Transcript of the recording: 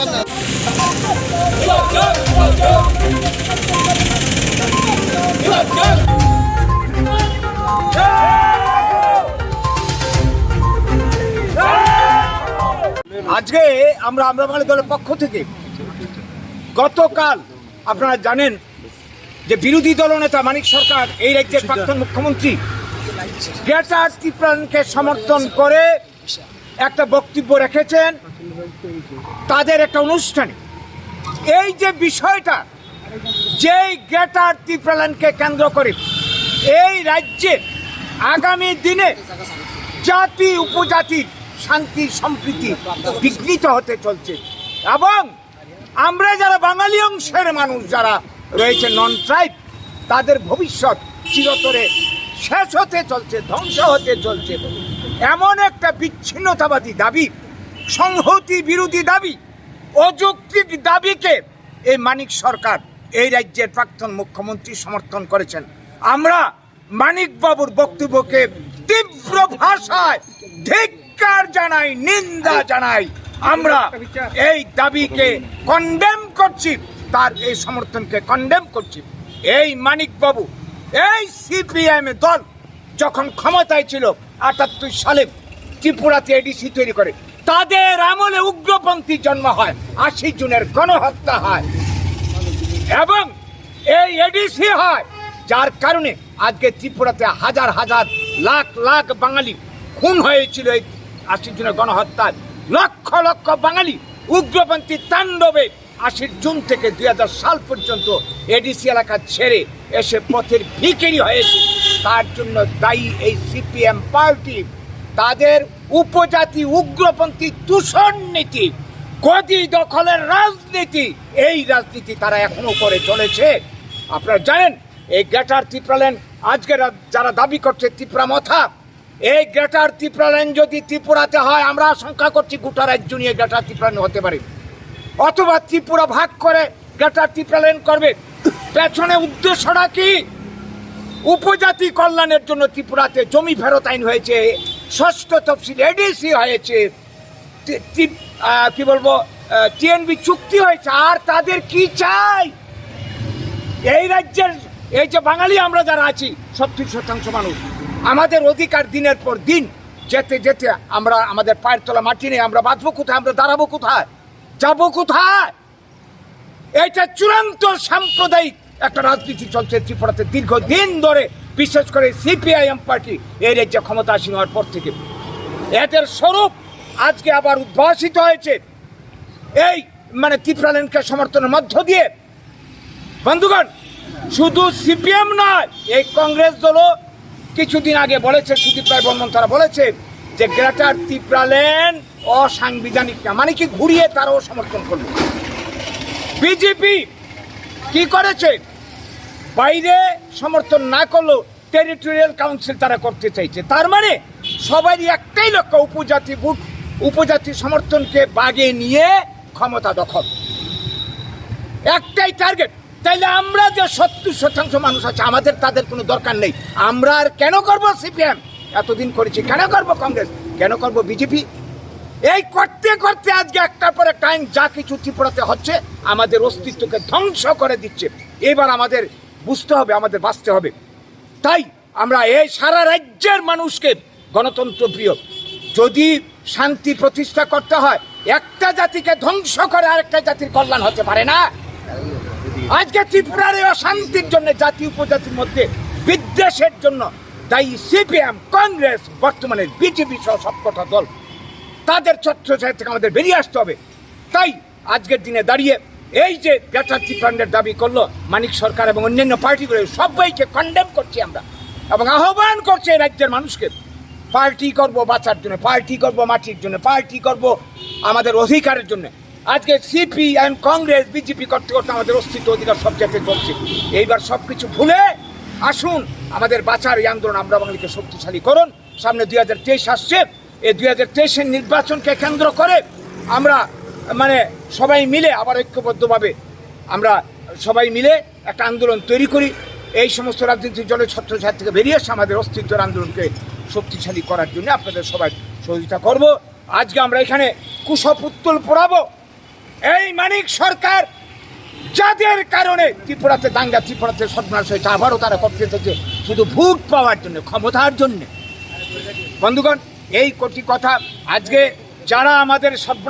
আজকে আমরা বাঙালি দলের পক্ষ থেকে গতকাল আপনারা জানেন যে বিরোধী দলনেতা মানিক সরকার এই রাজ্যের প্রাক্তন মুখ্যমন্ত্রী গ্রেটার ত্রিপুরাকে সমর্থন করে একটা বক্তব্য রেখেছেন তাদের একটা অনুষ্ঠানে। এই যে বিষয়টা, যেই গ্রেটার ত্রিপুরাকে কেন্দ্র করে এই রাজ্যে আগামী দিনে জাতি উপজাতির শান্তি সম্প্রীতি বিঘ্নিত হতে চলছে এবং আমরা যারা বাঙালি অংশের মানুষ যারা রয়েছে নন ট্রাইব, তাদের ভবিষ্যৎ চিরতরে শেষ হতে চলছে, ধ্বংস হতে চলছে। এমন একটা বিচ্ছিন্নতাবাদী দাবি, সংহতি বিরোধী দাবি, অযৌক্তিক দাবিকে এই মানিক সরকার এই রাজ্যের প্রাক্তন মুখ্যমন্ত্রী সমর্থন করেছেন। আমরা মানিক বাবুর বক্তব্যকে তীব্র ভাষায় ধিক্কার জানাই, নিন্দা জানাই। আমরা এই দাবিকে কন্ডেম করছি, তার এই সমর্থনকে কন্ডেম করছি। এই মানিক বাবু, এই সিপিএম দল যখন ক্ষমতায় ছিল ৭৮ সালে ত্রিপুরাতে এডিসি তৈরি করে, তাদের আমলে উগ্রপন্থী জন্ম হয়, ৮০ জনের গণহত্যা হয় এবং এই এডিসি হয়, যার কারণে আজকে ত্রিপুরাতে হাজার হাজার লাখ লাখ বাঙালি খুন হয়েছিল। এই ৮০ জনের গণহত্যায় লক্ষ লক্ষ বাঙালি উগ্রপন্থী তাণ্ডবে ৮০ জুন থেকে ২০০০ সাল পর্যন্ত এডিসি এলাকা ছেড়ে এসে পথের ভিখারি হয়েছে। তার জন্য দায়ী এই সিপিএম পার্টি। তাদের উপজাতি উগ্রপন্থী দূষণ নীতি, গদি দখলের রাজনীতি, এই রাজনীতি তারা এখনো করে চলেছে। আপনারা জানেন এই গ্রেটার ত্রিপুরাল্যান্ড আজকে যারা দাবি করছে ত্রিপুরা মথা, এই গ্রেটার ত্রিপুরাল্যান্ড যদি ত্রিপুরাতে হয়, আমরা আশঙ্কা করছি গোটা রাজ্য নিয়ে গ্রেটার ত্রিপুরাল্যান্ড হতে পারে, অথবা ত্রিপুরা ভাগ করে গ্রেটার ত্রিপুরাল্যান্ড করবে। পেছনে উদ্দেশ্যটা কি? উপজাতি কল্যাণের জন্য ত্রিপুরাতে জমি ফেরত আইন হয়েছে, ষষ্ঠ তফসিল এডিসি হয়েছে, কি বলবো টিএনবি চুক্তি হয়েছে। আর তাদের কি চাই? এই রাজ্যের এই যে বাঙালি আমরা যারা আছি ৭০% মানুষ, আমাদের অধিকার দিনের পর দিন যেতে যেতে আমরা আমাদের পায়ের তলা মাটি নেই। আমরা বাঁচবো কোথায়? আমরা দাঁড়াবো কোথায়? যাবো কোথায়? এটা চূড়ান্ত সাম্প্রদায়িক একটা রাজনীতি চলছে ত্রিপুরাতে দীর্ঘদিন ধরে, বিশেষ করে সিপিআইএম পার্টি এই রাজ্যে ক্ষমতাসীন হওয়ার পর থেকে। এদের স্বরূপ আজকে আবার উদ্ভাসিত হয়েছে এই ত্রিপুরাল্যান্ডকে সমর্থনের মধ্য দিয়ে। বন্ধুগণ, শুধু সিপিএম নয়, এই কংগ্রেস দলও কিছুদিন আগে বলেছে, সুদীপ রায় বর্মন তারা বলেছে যে গ্রেটার ত্রিপুরাল্যান্ড অসাংবিধানিক না, মানে কি ঘুরিয়ে তারাও সমর্থন করবে। বিজেপি কি করেছে? বাইরে সমর্থন না করলেও টেরিটোরিয়াল কাউন্সিল তারা করতে চাইছে। তার মানে সবারই একটাই লক্ষ্য, উপজাতি ভোট, উপজাতি সমর্থনকে বাগিয়ে নিয়ে ক্ষমতা দখল, একটাই টার্গেট। তাইলে আমরা যে ৭০% মানুষ আছে, আমাদের তাদের কোনো দরকার নেই। আমরা আর কেন করবো সিপিএম? এতদিন করেছি, কেন করবো কংগ্রেস, কেন করবো বিজেপি? এই করতে করতে আজকে একটার পর একটা আইন যা কিছু ত্রিপুরাতে হচ্ছে আমাদের অস্তিত্বকে ধ্বংস করে দিচ্ছে। এবার আমাদের বুঝতে হবে, আমাদের বাঁচতে হবে। তাই আমরা এই সারা রাজ্যের মানুষকে গণতন্ত্র প্রিয়, যদি শান্তি প্রতিষ্ঠা করতে হয়, একটা জাতিকে ধ্বংস করে আরেকটা জাতির কল্যাণ হতে পারে না। আজকে ত্রিপুরার অশান্তির জন্য, জাতি উপজাতির মধ্যে বিদ্বেষের জন্য দায়ী সিপিএম, কংগ্রেস, বর্তমানে বিজেপি সহ সবকটা দল। তাদের ছত্রছায়া থেকে আমাদের বেরিয়ে আসতে হবে। তাই আজকের দিনে দাঁড়িয়ে এই যে গ্রেটার ত্রিপুরাল্যান্ডের দাবি করলো মানিক সরকার এবং অন্যান্য পার্টিগুলো, সবাইকে কন্ডেম করছি আমরা এবং আহ্বান করছে রাজ্যের মানুষকে, পার্টি করব বাঁচার জন্য, পার্টি করব মাটির জন্য, পার্টি করব আমাদের অধিকারের জন্য। আজকে সিপিএম, কংগ্রেস, বিজেপি করতে করতে আমাদের অস্তিত্ব অধিকার সব জায়গায় চলছে। এইবার সব কিছু ভুলে আসুন আমাদের বাঁচার এই আন্দোলন আমরা বাঙালিকে শক্তিশালী করুন। সামনে ২০২৩ আসছে, এই ২০২৩-এর নির্বাচনকে কেন্দ্র করে আমরা সবাই মিলে আবার ঐক্যবদ্ধভাবে আমরা সবাই মিলে একটা আন্দোলন তৈরি করি। এই সমস্ত রাজনৈতিক দলের ছত্রছায়া থেকে বেরিয়ে এসে আমাদের অস্তিত্বের আন্দোলনকে শক্তিশালী করার জন্য আপনাদের সবাই সহযোগিতা করব। আজকে আমরা এখানে কুশপুত্তল পোড়াবো, এই মানিক সরকার যাদের কারণে ত্রিপুরাতে দাঙ্গা, ত্রিপুরাতে সর্বনাশ হয়েছে, আবারও তারা করতে এসেছে শুধু ভোট পাওয়ার জন্য, ক্ষমতার জন্য। বন্ধুগণ, এই কোটি কথা আজকে যারা আমাদের সর্বনাশ